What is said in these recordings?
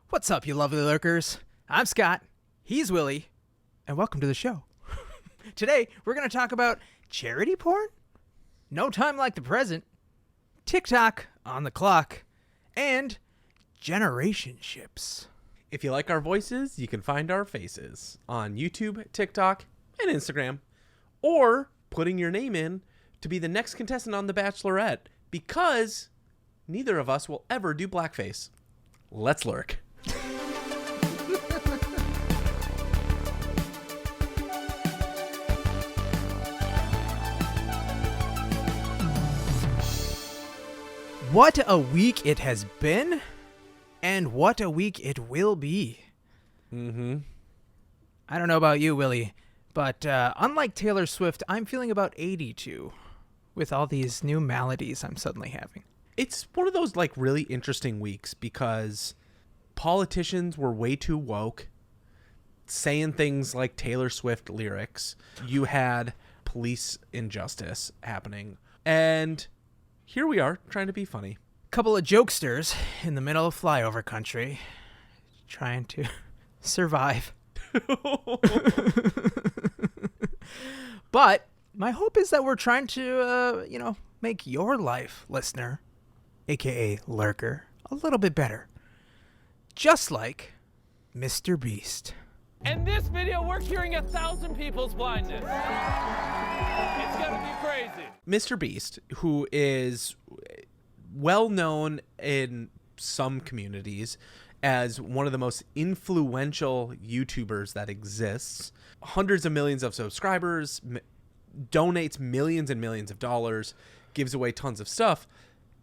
What's up, you lovely lurkers? I'm Scott, he's Willie, and welcome to the show. Today, we're going to talk about charity porn, no time like the present, TikTok on the clock, and generationships. If you like our voices, you can find our faces on YouTube, TikTok, and Instagram, or putting your name in to be the next contestant on The Bachelorette, because neither of us will ever do blackface. Let's lurk. What a week it has been, and what a week it will be. Mm-hmm. I don't know about you, Willie, but unlike Taylor Swift, I'm feeling about 82 with all these new maladies I'm suddenly having. It's one of those really interesting weeks because politicians were way too woke, saying things like Taylor Swift lyrics. You had police injustice happening, and here we are trying to be funny. Couple of jokesters in the middle of flyover country trying to survive. But my hope is that we're trying to, make your life, listener, aka lurker, a little bit better. Just like Mr. Beast. In this video, we're curing 1,000 people's blindness. It's gonna be crazy. Mr. Beast, who is well known in some communities as one of the most influential YouTubers that exists, hundreds of millions of subscribers, donates millions and millions of dollars, gives away tons of stuff.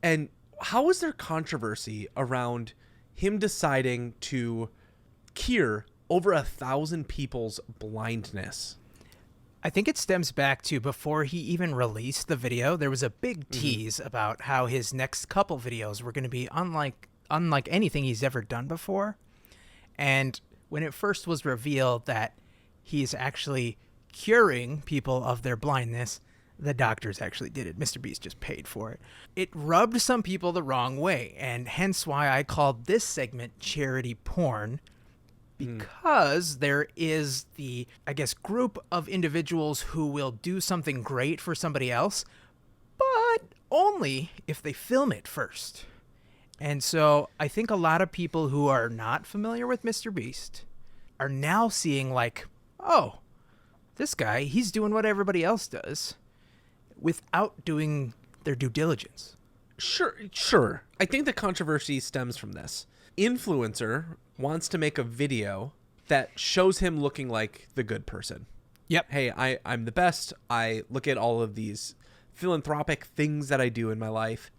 And how is there controversy around him deciding to cure over 1,000 people's blindness? I think it stems back to before he even released the video, there was a big tease about how his next couple videos were going to be unlike anything he's ever done before. And when it first was revealed that he's actually curing people of their blindness, the doctors actually did it. Mr. Beast just paid for it. It rubbed some people the wrong way, and hence why I called this segment charity porn. Because there is the, group of individuals who will do something great for somebody else, but only if they film it first. And so I think a lot of people who are not familiar with Mr. Beast are now seeing oh, this guy, he's doing what everybody else does without doing their due diligence. Sure. I think the controversy stems from this. Influencer wants to make a video that shows him looking like the good person. Yep. Hey, I'm the best. I look at all of these philanthropic things that I do in my life.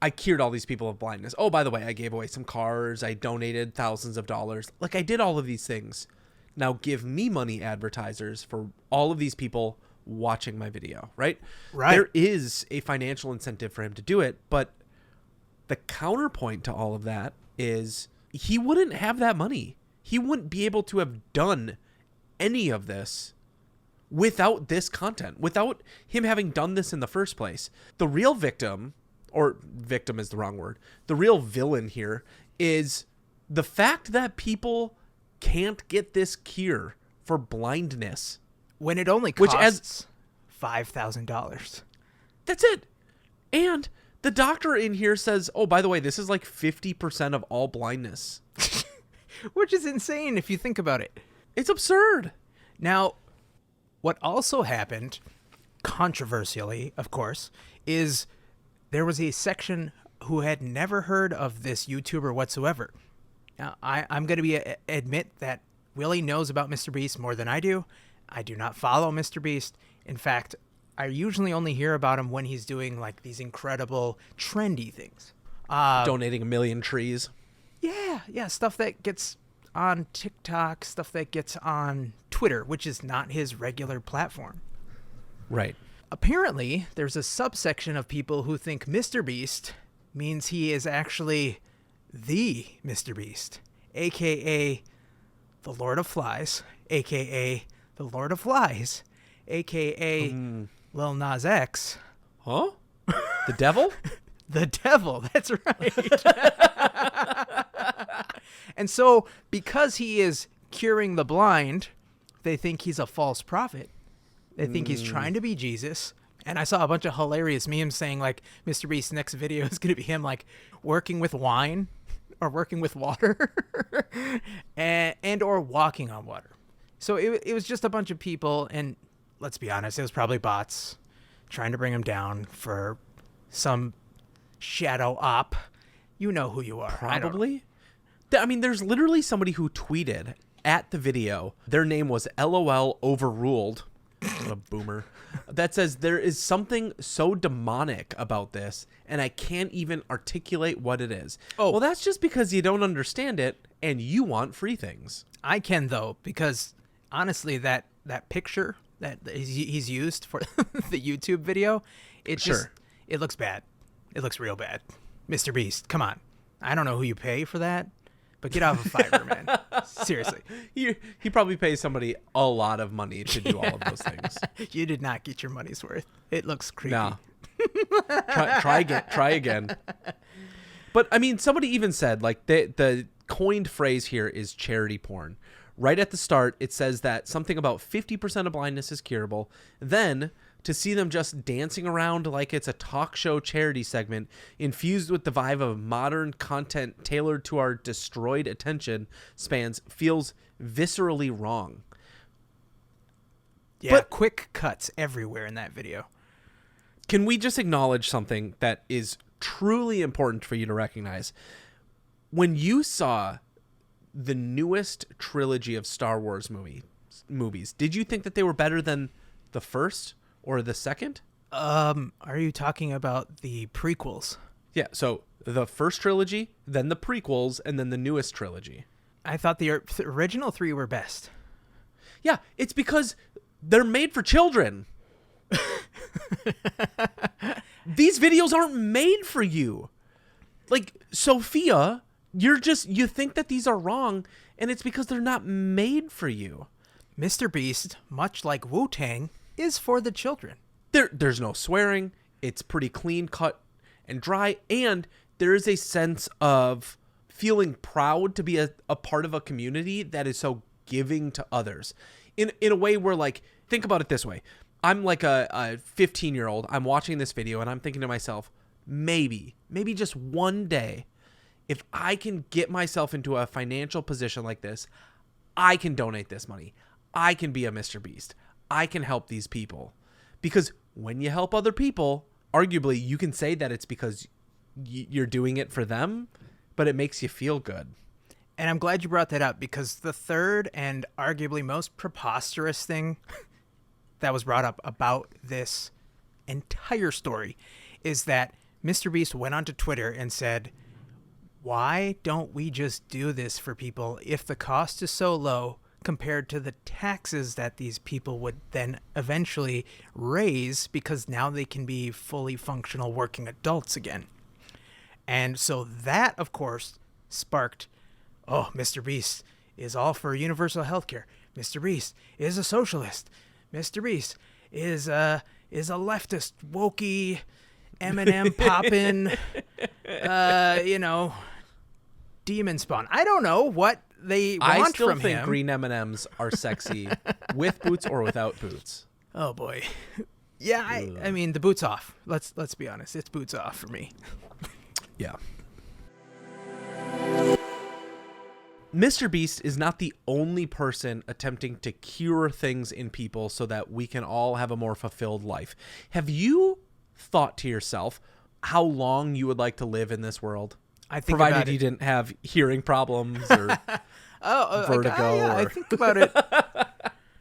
I cured all these people of blindness. Oh, by the way, I gave away some cars. I donated thousands of dollars. I did all of these things. Now give me money, advertisers, for all of these people watching my video, right? Right. There is a financial incentive for him to do it, but the counterpoint to all of that is he wouldn't have that money. He wouldn't be able to have done any of this without this content, without him having done this in the first place. The real victim, or victim is the wrong word, the real villain here is the fact that people can't get this cure for blindness. When it only costs $5,000. That's it. And the doctor in here says, oh, by the way, this is 50% of all blindness. Which is insane if you think about it. It's absurd. Now, what also happened, controversially, of course, is there was a section who had never heard of this YouTuber whatsoever. Now, I'm going to admit that Willie knows about Mr. Beast more than I do. I do not follow Mr. Beast. In fact, I usually only hear about him when he's doing these incredible trendy things. Donating 1 million trees. Yeah, stuff that gets on TikTok, stuff that gets on Twitter, which is not his regular platform. Right. Apparently, there's a subsection of people who think Mr. Beast means he is actually the Mr. Beast, a.k.a. the Lord of Flies, a.k.a. the Lord of Lies, a.k.a. Lil Nas X. Huh? The devil? The devil, that's right. And so because he is curing the blind, they think he's a false prophet. They think he's trying to be Jesus. And I saw a bunch of hilarious memes saying like Mr. Beast's next video is going to be him like working with wine or working with water and or walking on water. So it was just a bunch of people, and let's be honest, it was probably bots trying to bring him down for some shadow op. You know who you are. Probably. I mean, there's literally somebody who tweeted at the video. Their name was LOL Overruled. What a boomer. That says there is something so demonic about this, and I can't even articulate what it is. Oh. Well, that's just because you don't understand it, and you want free things. I can, though, because honestly, that picture that he's used for the YouTube video, it looks bad. It looks real bad. Mr. Beast, come on. I don't know who you pay for that, but get off of Fiverr, man. Seriously. He probably pays somebody a lot of money to do all of those things. You did not get your money's worth. It looks creepy. No. Try again. But I mean, somebody even said like the coined phrase here is charity porn. Right at the start, it says that something about 50% of blindness is curable. Then to see them just dancing around like it's a talk show charity segment infused with the vibe of modern content tailored to our destroyed attention spans feels viscerally wrong. Yeah, But- quick cuts everywhere in that video. Can we just acknowledge something that is truly important for you to recognize? When you saw the newest trilogy of Star Wars movies, did you think that they were better than the first or the second? Are you talking about the prequels? Yeah, so the first trilogy, then the prequels, and then the newest trilogy. I thought the original three were best. Yeah, it's because they're made for children. These videos aren't made for you. Like, Sophia, you think that these are wrong, and it's because they're not made for you. Mr. Beast, much like Wu-Tang, is for the children. There's no swearing. It's pretty clean cut and dry, and there is a sense of feeling proud to be a part of a community that is so giving to others. In a way where, like, think about it this way. I'm like a 15-year-old. I'm watching this video, and I'm thinking to myself, maybe just one day, if I can get myself into a financial position like this, I can donate this money. I can be a Mr. Beast. I can help these people. Because when you help other people, arguably you can say that it's because you're doing it for them, but it makes you feel good. And I'm glad you brought that up, because the third and arguably most preposterous thing that was brought up about this entire story is that Mr. Beast went onto Twitter and said, why don't we just do this for people if the cost is so low compared to the taxes that these people would then eventually raise, because now they can be fully functional working adults again. And so that, of course, sparked, oh, Mr. Beast is all for universal healthcare. Mr. Beast is a socialist. Mr. Beast is a leftist, wokey, Eminem poppin', demon spawn. I don't know what they want I still from think him. green M&Ms are sexy with boots or without boots. Oh boy. Yeah, I mean the boots off. Let's be honest. It's boots off for me. Yeah. Mr. Beast is not the only person attempting to cure things in people so that we can all have a more fulfilled life. Have you thought to yourself how long you would like to live in this world? I think Provided about you it. didn't have hearing problems or vertigo. I or... think about it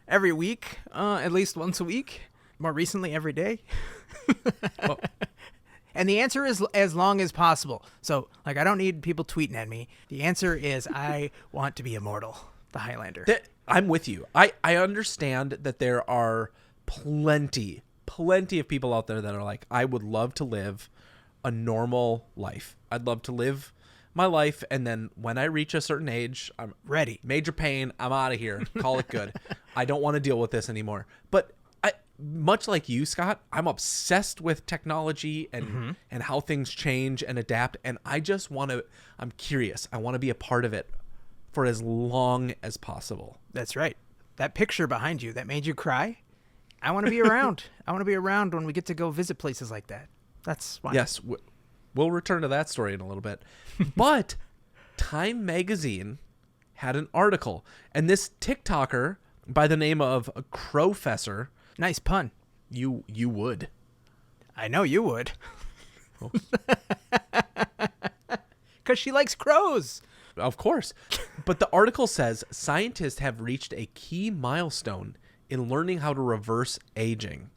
every week, at least once a week. More recently, every day. Well, And the answer is as long as possible. So, like, I don't need people tweeting at me. The answer is I want to be immortal, the Highlander. I'm with you. I understand that there are plenty of people out there that are like, I would love to live a normal life. I'd love to live my life, and then when I reach a certain age, I'm Ready. major pain, I'm out of here. Call it good. I don't want to deal with this anymore. But much like you, Scott, I'm obsessed with technology and how things change and adapt, and I just want to, I'm curious. I want to be a part of it for as long as possible. That's right. That picture behind you that made you cry, I want to be around. I want to be around when we get to go visit places like that. That's why. Yes, we'll return to that story in a little bit. But Time Magazine had an article, and this TikToker by the name of Crowfessor, Nice pun. you would. I know you would. Because she likes crows. Of course. But the article says scientists have reached a key milestone in learning how to reverse aging.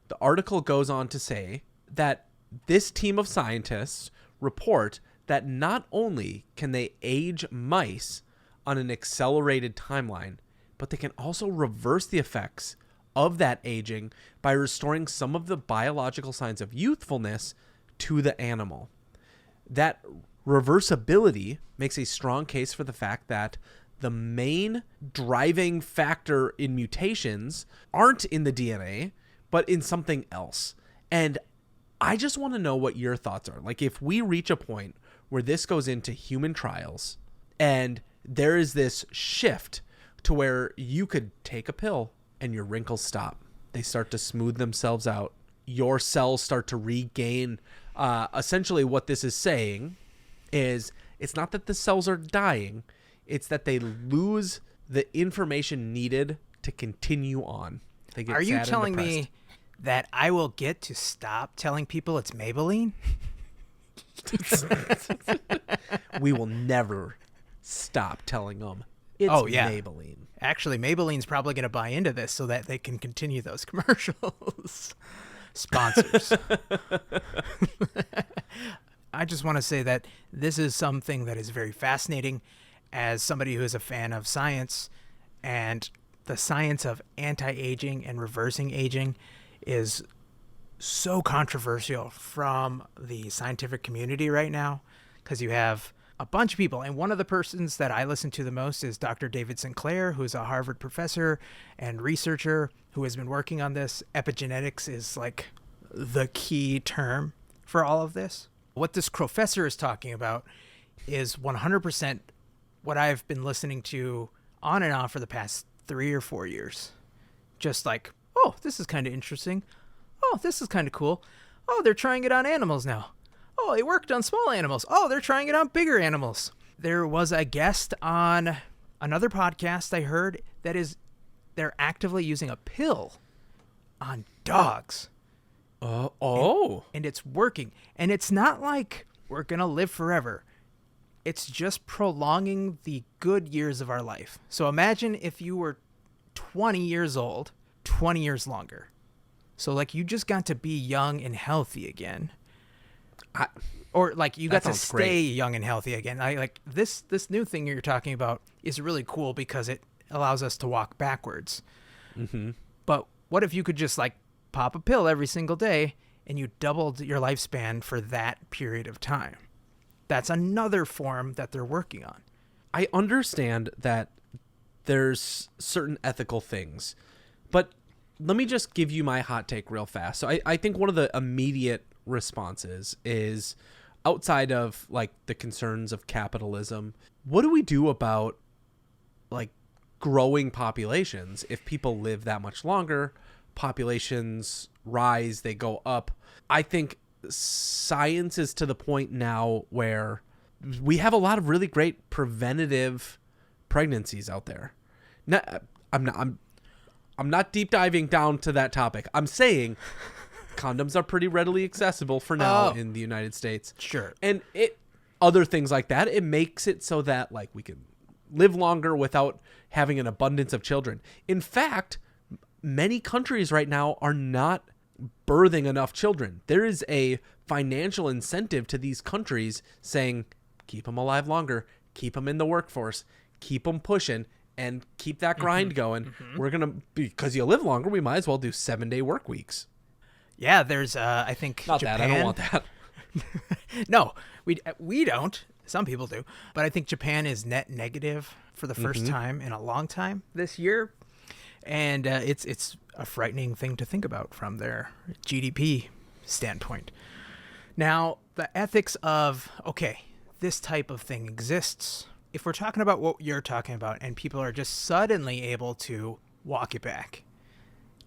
The article goes on to say that this team of scientists report that not only can they age mice on an accelerated timeline, but they can also reverse the effects of that aging by restoring some of the biological signs of youthfulness to the animal. That reversibility makes a strong case for the fact that the main driving factor in mutations aren't in the DNA, but in something else. And I just want to know what your thoughts are. Like, if we reach a point where this goes into human trials and there is this shift to where you could take a pill and your wrinkles stop, they start to smooth themselves out, your cells start to regain. Essentially what this is saying is it's not that the cells are dying, it's that they lose the information needed to continue on. They get Are you sad and telling depressed. me that I will get to stop telling people it's Maybelline? We will never stop telling them it's Oh, yeah. Maybelline. Actually, Maybelline's probably going to buy into this so that they can continue those commercials. Sponsors. I just want to say that this is something that is very fascinating as somebody who is a fan of science, and the science of anti-aging and reversing aging is so controversial from the scientific community right now, because you have a bunch of people, and one of the persons that I listen to the most is Dr. David Sinclair, who is a Harvard professor and researcher who has been working on this. Epigenetics is like the key term for all of this. What this professor is talking about is 100% what I've been listening to on and off for the past 3 or 4 years. Just like, oh, this is kind of interesting. Oh, this is kind of cool. Oh, they're trying it on animals now. Oh, it worked on small animals. Oh, they're trying it on bigger animals. There was a guest on another podcast I heard that is they're actively using a pill on dogs. And it's working. And it's not like we're going to live forever. It's just prolonging the good years of our life. So imagine if you were 20 years old, 20 years longer. So like you just got to be young and healthy again. Or like you got to stay young and healthy again. Like this new thing you're talking about is really cool because it allows us to walk backwards. Mm-hmm. But what if you could just like pop a pill every single day and you doubled your lifespan for that period of time? That's another form that they're working on. I understand that there's certain ethical things, but let me just give you my hot take real fast. So I think one of the immediate responses is, outside of like the concerns of capitalism, what do we do about like growing populations? If people live that much longer, populations rise, they go up. I think science is to the point now where we have a lot of really great preventative pregnancies out there. Now, I'm not deep diving down to that topic. I'm saying condoms are pretty readily accessible for now in the United States. Sure. And other things like that, it makes it so that like we can live longer without having an abundance of children. In fact, many countries right now are not birthing enough children. There is a financial incentive to these countries saying, keep them alive longer, keep them in the workforce, keep them pushing, and keep that grind going. We're going to, because you live longer, we might as well do 7-day work weeks. Yeah, there's I think Not Japan. that, I don't want that. No, we don't. Some people do. But I think Japan is net negative for the first time in a long time this year. And it's a frightening thing to think about from their GDP standpoint. Now, the ethics of, okay, this type of thing exists. if we're talking about what you're talking about and people are just suddenly able to walk it back,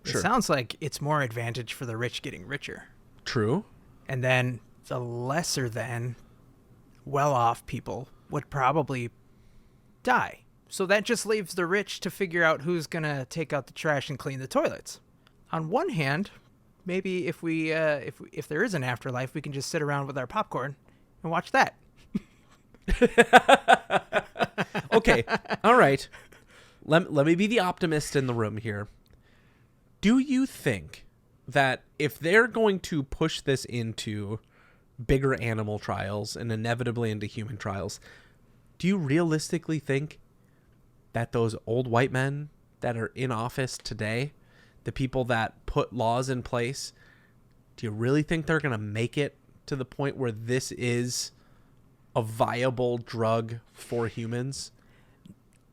Sure. it sounds like it's more advantage for the rich getting richer. True. And then the lesser than well-off people would probably die. So that just leaves the rich to figure out who's going to take out the trash and clean the toilets. On one hand, maybe if there is an afterlife, we can just sit around with our popcorn and watch that. Okay. All right. Let me be the optimist in the room here. Do you think that if they're going to push this into bigger animal trials and inevitably into human trials, do you realistically think that those old white men that are in office today, the people that put laws in place, do you really think they're going to make it to the point where this is a viable drug for humans?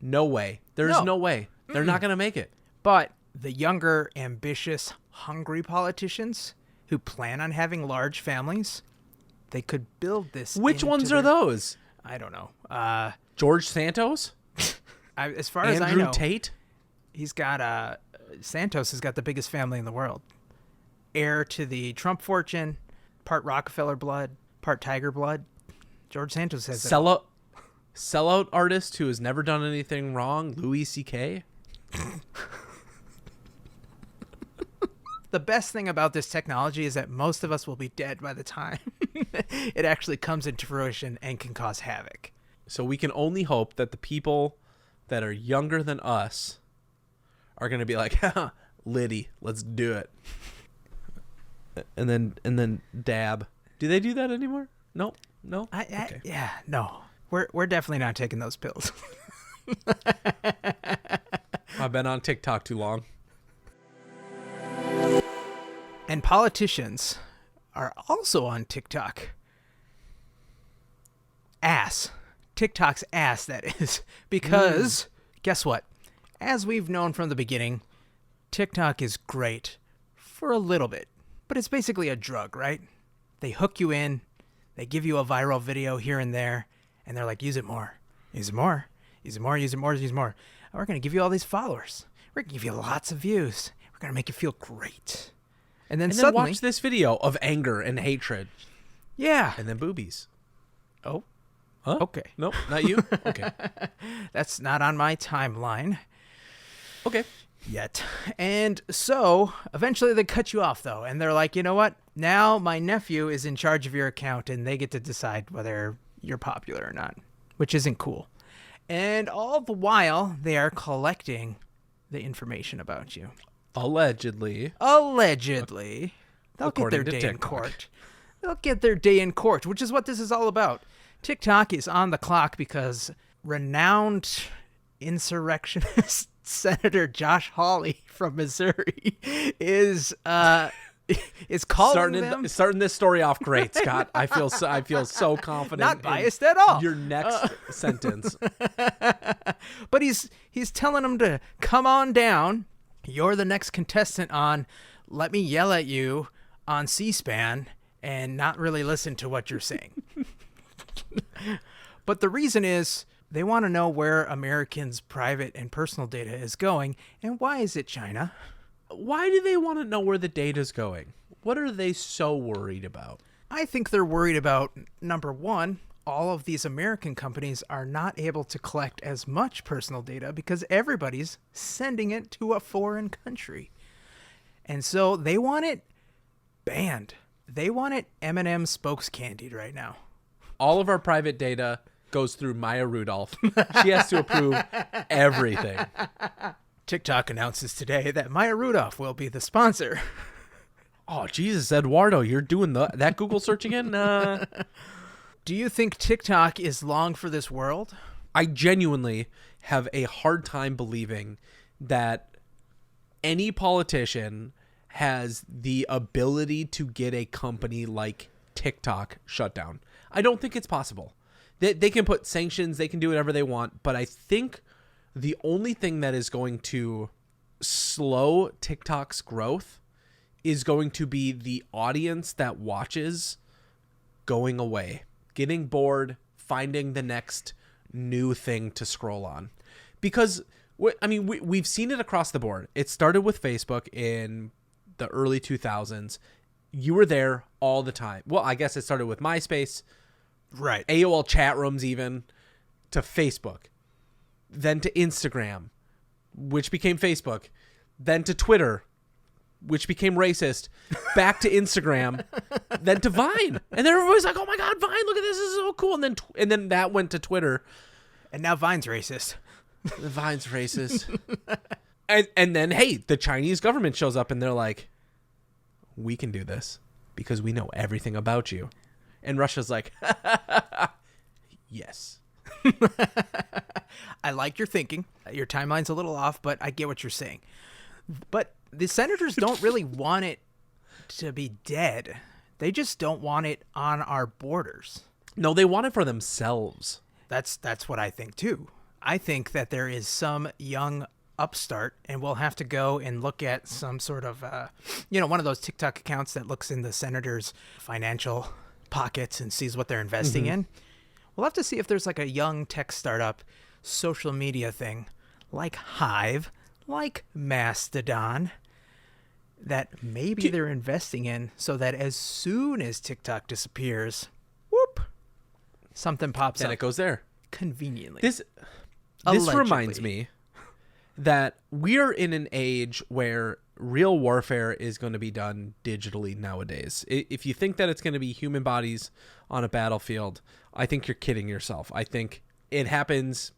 No way. There's no way. They're not going to make it. But the younger, ambitious, hungry politicians who plan on having large families, they could build this. Which into ones are their- those? I don't know. George Santos? As far as I Andrew know, Tate? he's got Santos has got the biggest family in the world. Heir to the Trump fortune, part Rockefeller blood, part Tiger blood. George Santos has it all. Sellout artist who has never done anything wrong, Louis C.K.? The best thing about this technology is that most of us will be dead by the time it actually comes into fruition and can cause havoc. So we can only hope that the people that are younger than us are going to be like, "Ha, Liddy, let's do it." And then dab. Do they do that anymore? No. Okay. Yeah, no. We're definitely not taking those pills. I've been on TikTok too long. And politicians are also on TikTok. TikTok's ass, that is. Because, guess what? As we've known from the beginning, TikTok is great for a little bit. But it's basically a drug, right? They hook you in, they give you a viral video here and there, and they're like, use it more. Use it more. Use it more, use it more, use more. And we're going to give you all these followers. We're going to give you lots of views. We're going to make you feel great. And then And then suddenly, watch this video of anger and hatred. yeah. And then boobies. Oh, Huh? okay. Nope, not you? Okay. That's not on my timeline Okay. yet. And so eventually they cut you off, though. And they're like, you know what? Now my nephew is in charge of your account and they get to decide whether you're popular or not, which isn't cool. And all the while, they are collecting the information about you. Allegedly. Allegedly. They'll get According their to day in TikTok. court. They'll get their day in court, which is what this is all about. TikTok is on the clock because renowned insurrectionist Senator Josh Hawley from Missouri is calling them. Starting this story off great, Scott. I feel so confident. Not in biased at all. Your next sentence. But he's telling them to come on down. You're the next contestant on Let Me Yell at You on C-SPAN and not really listen to what you're saying. But the reason is they want to know where Americans' private and personal data is going, and why is it China? Why do they want to know where the data's going? What are they so worried about? I think they're worried about, number one, all of these American companies are not able to collect as much personal data because everybody's sending it to a foreign country. And so they want it banned. They want it M&M spokes candied right now. All of our private data goes through Maya Rudolph. She has to approve everything. TikTok announces today that Maya Rudolph will be the sponsor. Oh, Jesus, Eduardo, you're doing that Google search again? Do you think TikTok is long for this world? I genuinely have a hard time believing that any politician has the ability to get a company like TikTok shut down. I don't think it's possible. They can put sanctions, they can do whatever they want, but I think the only thing that is going to slow TikTok's growth is going to be the audience that watches going away, getting bored, finding the next new thing to scroll on. Because, we've seen it across the board. It started with Facebook in the early 2000s. You were there all the time. Well, I guess it started with MySpace, Right. AOL chat rooms even, to Facebook, then to Instagram, which became Facebook, then to Twitter, which became racist, back to Instagram, then to Vine. And then everybody's like, oh my God, Vine, look at this is so cool. And then that went to Twitter. And now Vine's racist. The Vine's racist. and then, hey, the Chinese government shows up and they're like, we can do this because we know everything about you. And Russia's like, yes. I like your thinking. Your timeline's a little off, but I get what you're saying. But the senators don't really want it to be dead. They just don't want it on our borders. No, they want it for themselves. That's what I think too. I think that there is some young upstart, and we'll have to go and look at some sort of, one of those TikTok accounts that looks in the senators' financial pockets and sees what they're investing in. We'll have to see if there's like a young tech startup social media thing like Hive, like Mastodon, that maybe they're investing in so that as soon as TikTok disappears, whoop, something pops And up it goes there. conveniently. This Allegedly. reminds me that we are in an age where real warfare is going to be done digitally nowadays. If you think that it's going to be human bodies on a battlefield, I think you're kidding yourself. I think it happens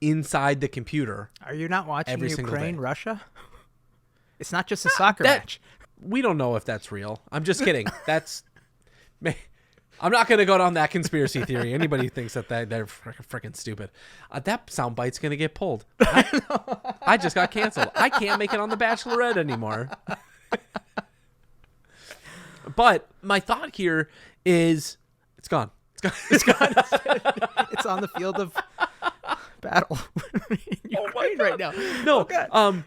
inside the computer. Are you not watching every single Ukraine, day. Russia? It's not just a soccer match. We don't know if that's real. I'm just kidding. I'm not going to go down that conspiracy theory. Anybody who thinks that they're freaking stupid. That soundbite's going to get pulled. I just got canceled. I can't make it on The Bachelorette anymore. But my thought here is it's gone. It's gone. It's on the field of battle in Ukraine right now. No. Oh, God.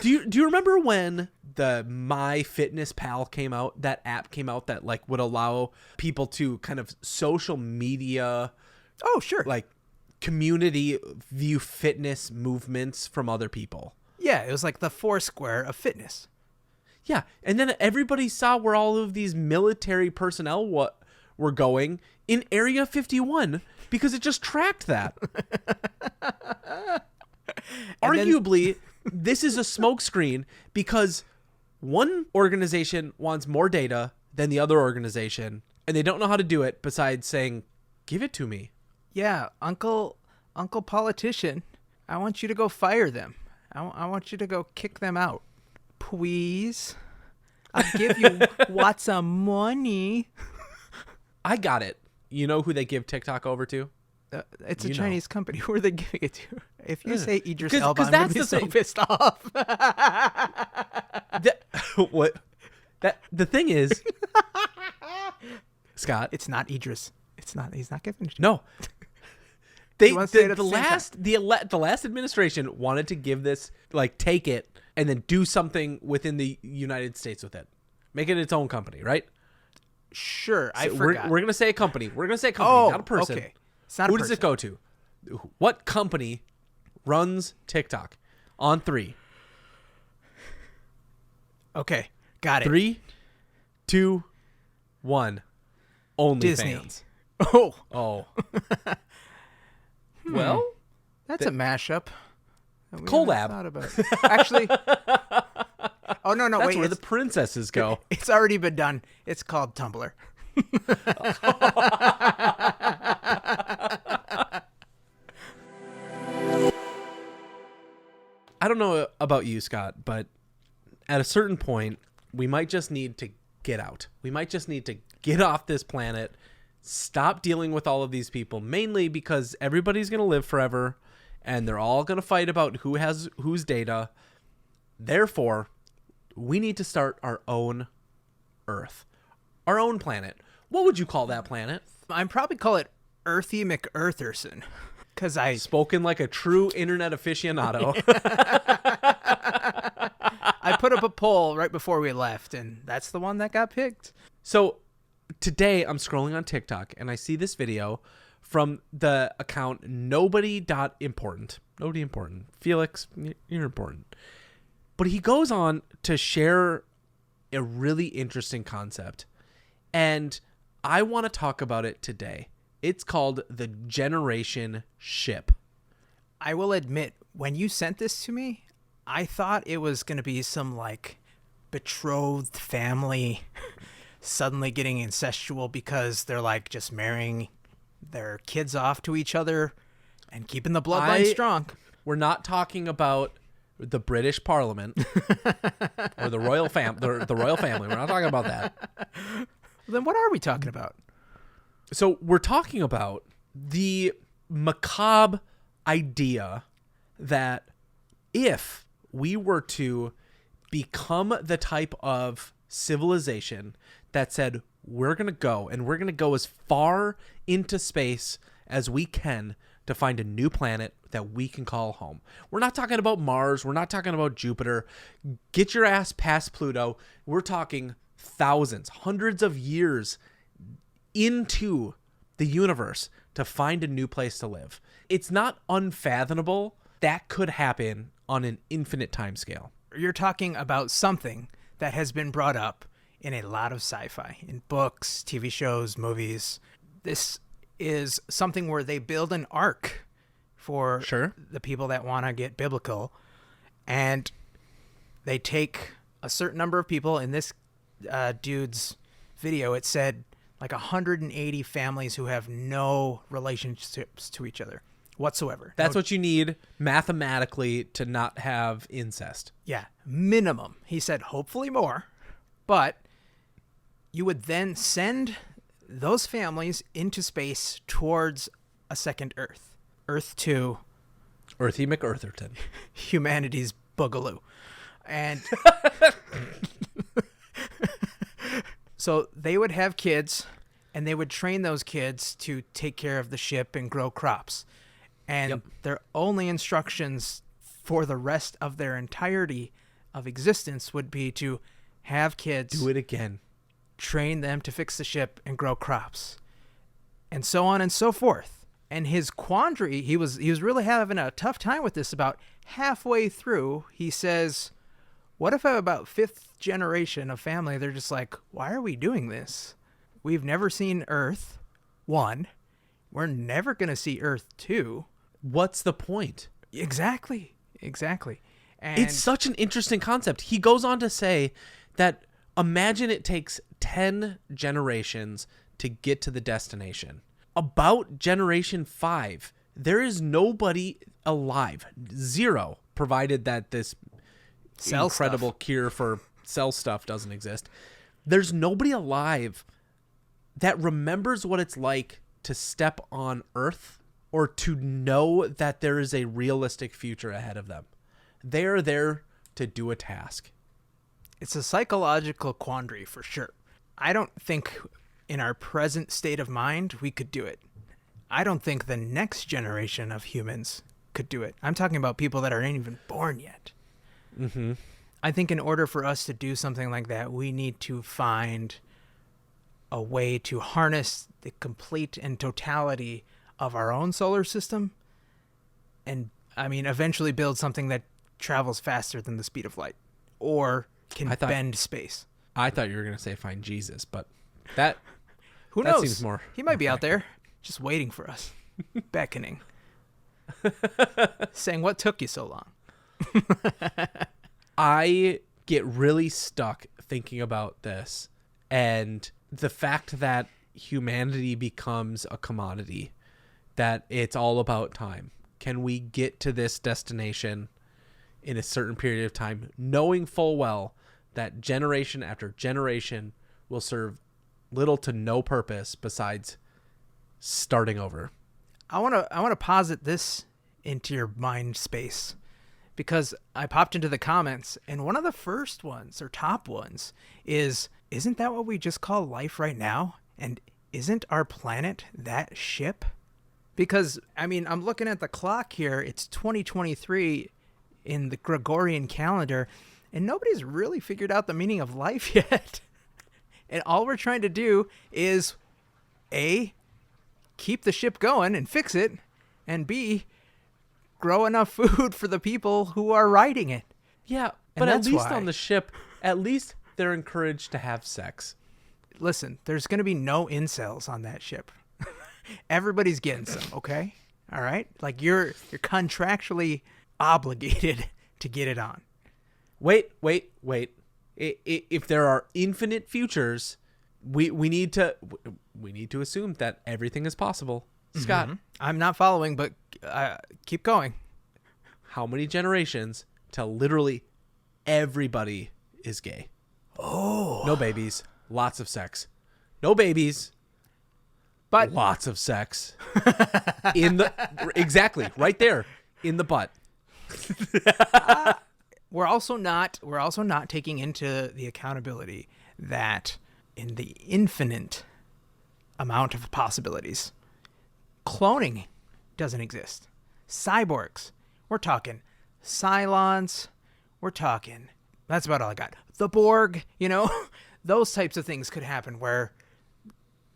Do you remember when the MyFitnessPal came out? That app came out that like would allow people to kind of social media, Oh, sure. like community view fitness movements from other people. Yeah, it was like the Foursquare of fitness. Yeah, and then everybody saw where all of these military personnel were going in Area 51 because it just tracked that. Arguably, this is a smokescreen because one organization wants more data than the other organization, and they don't know how to do it besides saying, give it to me. Yeah, Uncle Politician, I want you to go fire them. I want you to go kick them out. Please. I'll give you lots of money. I got it. You know who they give TikTok over to? It's a You know. Chinese company. Who are they giving it to? If you say Idris 'Cause Elba, I'm that's going to be the so thing. pissed off. What? The thing is, Scott. It's not Idris. It's not. He's not giving it to you. No. You wanna say it at The the same last administration wanted to give this, like, take it and then do something within the United States with it. Make it its own company, right? Sure, I So forgot. We're going to say a company. We're going to say a company, not a person. Okay. It's not a Who person. does it go to? What company runs TikTok? On 3. Okay, got it. 3, 2, 1. Disney. OnlyFans. Oh, Oh. Well, that's a mashup. that we Collab. haven't thought about. Actually, oh no, that's wait. where the It's, princesses go. it's already been done. It's called Tumblr. I don't know about you, Scott, but at a certain point, we might just need to get out. We might just need to get off this planet, stop dealing with all of these people, mainly because everybody's going to live forever and they're all going to fight about who has whose data. Therefore, we need to start our own Earth, our own planet. What would you call that planet? I'd probably call it Earthy McEartherson, because I Spoken like a true internet aficionado. put up a poll right before we left, and that's the one that got picked. So today I'm scrolling on TikTok and I see this video from the account nobody.important. Nobody important. Felix, you're important. But he goes on to share a really interesting concept. And I want to talk about it today. It's called the generation ship. I will admit, when you sent this to me, I thought it was going to be some like betrothed family suddenly getting incestual because they're like just marrying their kids off to each other and keeping the bloodline strong. We're not talking about the British Parliament or the royal the royal family. We're not talking about that. Then what are we talking about? So we're talking about the macabre idea that if we were to become the type of civilization that said we're going to go and we're going to go as far into space as we can to find a new planet that we can call home. We're not talking about Mars. We're not talking about Jupiter. Get your ass past Pluto. We're talking thousands, hundreds of years into the universe to find a new place to live. It's not unfathomable that could happen on an infinite timescale. You're talking about something that has been brought up in a lot of sci-fi, in books, TV shows, movies. This is something where they build an ark for the people that want to get biblical, and they take a certain number of people. In this dude's video, it said like 180 families who have no relationships to each other whatsoever. That's what you need mathematically to not have incest. Yeah, minimum. He said hopefully more, but you would then send those families into space towards a second Earth. Earth 2. Earthy McEartherton. Humanity's boogaloo. And so they would have kids, and they would train those kids to take care of the ship and grow crops. And their only instructions for the rest of their entirety of existence would be to have kids. Do it again. Train them to fix the ship and grow crops. And so on and so forth. And his quandary, he was really having a tough time with this. About halfway through, he says, what if about fifth generation of family, they're just like, why are we doing this? We've never seen Earth, 1. We're never going to see Earth, 2. What's the point? Exactly. And it's such an interesting concept. He goes on to say that imagine it takes 10 generations to get to the destination. About generation 5, there is nobody alive. 0, provided that this incredible cure for cell stuff doesn't exist. There's nobody alive that remembers what it's like to step on Earth or to know that there is a realistic future ahead of them. They are there to do a task. It's a psychological quandary for sure. I don't think in our present state of mind we could do it. I don't think the next generation of humans could do it. I'm talking about people that aren't even born yet. Mm-hmm. I think in order for us to do something like that, we need to find a way to harness the complete and totality of our own solar system, and eventually build something that travels faster than the speed of light or can bend space. I thought you were going to say find Jesus, but that who knows? Seems more. He might be out there just waiting for us, beckoning, saying, "What took you so long?" I get really stuck thinking about this and the fact that humanity becomes a commodity, that it's all about time. Can we get to this destination in a certain period of time, knowing full well that generation after generation will serve little to no purpose besides starting over? I want to posit this into your mind space, because I popped into the comments, and one of the first ones or top ones is, isn't that what we just call life right now? And isn't our planet that ship? Because, I'm looking at the clock here. It's 2023 in the Gregorian calendar, and nobody's really figured out the meaning of life yet. And all we're trying to do is, A, keep the ship going and fix it, and B, grow enough food for the people who are riding it. Yeah, And but at that's least why- on the ship, at least they're encouraged to have sex. Listen, there's going to be no incels on that ship. Everybody's getting some, okay? All right? Like you're contractually obligated to get it on. Wait. If there are infinite futures, we need to assume that everything is possible. Scott, I'm not following, but keep going. how many generations till literally everybody is gay? Oh. No babies, lots of sex. No babies, But lots of sex. Exactly, right there in the butt. we're also not taking into the accountability that in the infinite amount of possibilities, cloning doesn't exist. Cyborgs, we're talking Cylons, we're talking, that's about all I got. The Borg, those types of things could happen where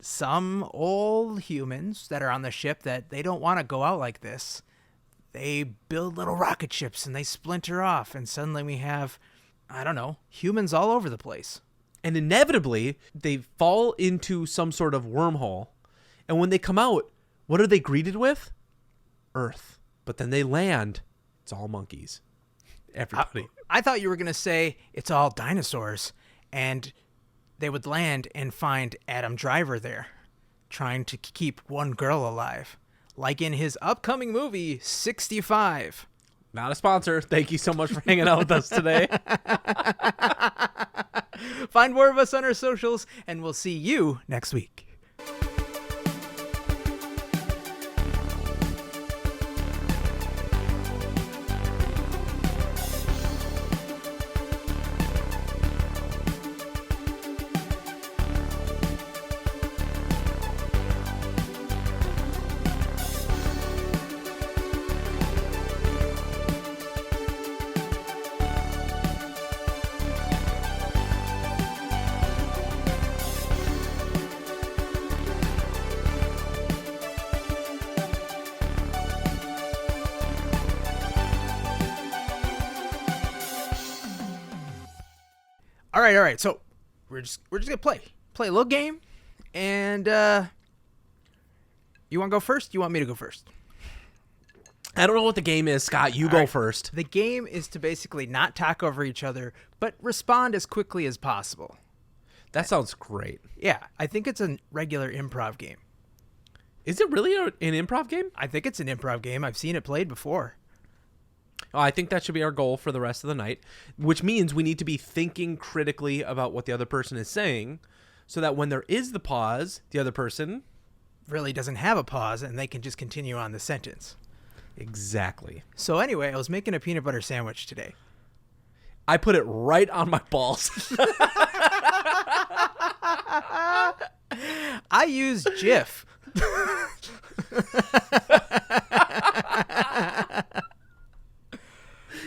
some old humans that are on the ship that they don't want to go out like this, they build little rocket ships and they splinter off, and suddenly we have, I don't know, humans all over the place. And inevitably, they fall into some sort of wormhole. And when they come out, what are they greeted with? Earth. But then they land, it's all monkeys. Everybody. I thought you were going to say it's all dinosaurs, and they would land and find Adam Driver there, trying to keep one girl alive, like in his upcoming movie, 65. Not a sponsor. Thank you so much for hanging out with us today. Find more of us on our socials, and we'll see you next week. All right. So we're just gonna play a little game, and you want to go first? You want me to go first? I don't know what the game is, Scott. You go right. first. The game is to basically not talk over each other, but respond as quickly as possible. That sounds great. Yeah, I think it's a regular improv game. Is it really an improv game? I think it's an improv game. I've seen it played before. Oh, I think that should be our goal for the rest of the night, which means we need to be thinking critically about what the other person is saying so that when there is the pause, the other person... really doesn't have a pause, and they can just continue on the sentence. Exactly. So anyway, I was making a peanut butter sandwich today. I put it right on my balls. I use Jif.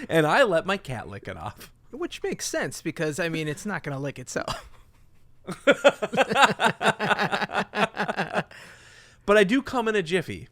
And I let my cat lick it off. Which makes sense because, I mean, it's not going to lick itself. But I do come in a jiffy.